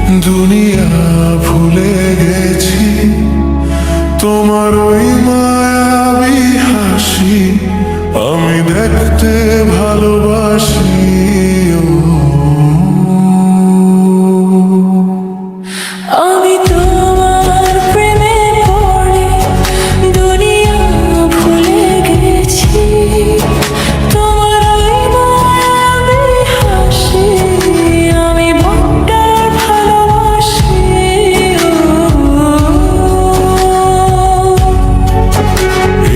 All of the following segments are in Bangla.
দুনিয়া ভুলে গেছি তোমার ওই মায়াবী হাসি আমি দেখতে ভালোবাসি। আমি তোমার প্রেমে পড়ে দুনিয়া ভুলে গেছি, তোমার ওই মায়াবী হাসি আমি বড্ড ভালোবাসি।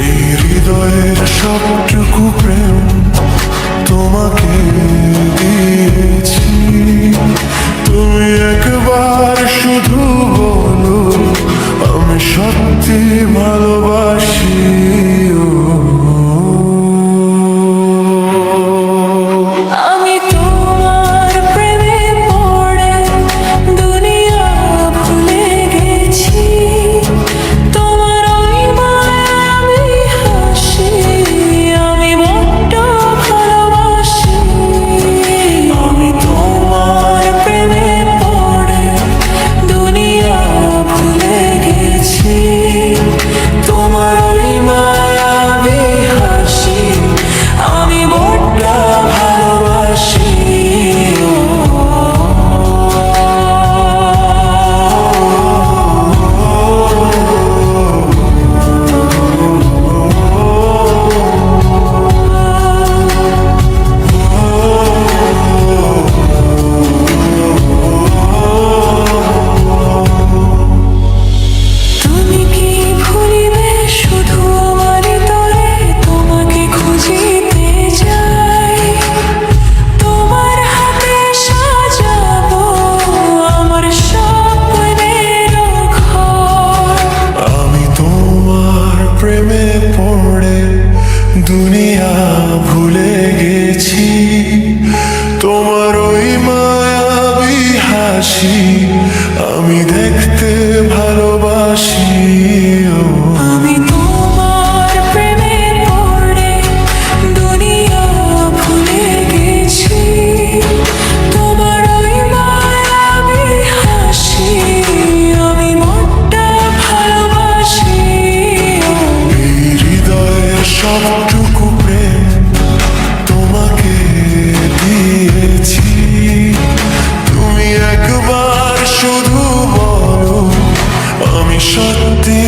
এই হৃদয়ের সবটুকু প্রেম তোমাকে দিয়েছি, তুমি একবার শুধু বলো আমি সত্যি ভালোবাসি। আমি তোমার প্রেমে পড়ে দুনিয়া ভুলে গেছি, তোমার ওই মায়াবী হাসি আমি বড্ড ভালোবাসি। আমি তোমার প্রেমে পড়ে দুনিয়া ভুলে গেছি, তোমার ওই মায়াবী হাসি আমি বড্ড ভালোবাসি। তুমি কি ভুলিবে শুধু আমার তরে তোমাকে খুঁজিতে যাই, তোমার হাতে সাজাবো আমার স্বপ্নের ঘর। আমি তোমার প্রেমে পড়ে দুনিয়া ভুলে গেছি, তোমার ওই মায়াবী হাসি আমি দেখতে ভালোবাসি। আমি তোমার প্রেমে পড়ে দুনিয়া ভুলে গেছি, তোমার ওই মায়াবী হাসি আমি বড্ড ভালোবাসি। এই হৃদয়ের সবটুকু প্রেম তোমাকে দিয়েছি, তুমি একবার শুধু বলো আমি সত্যি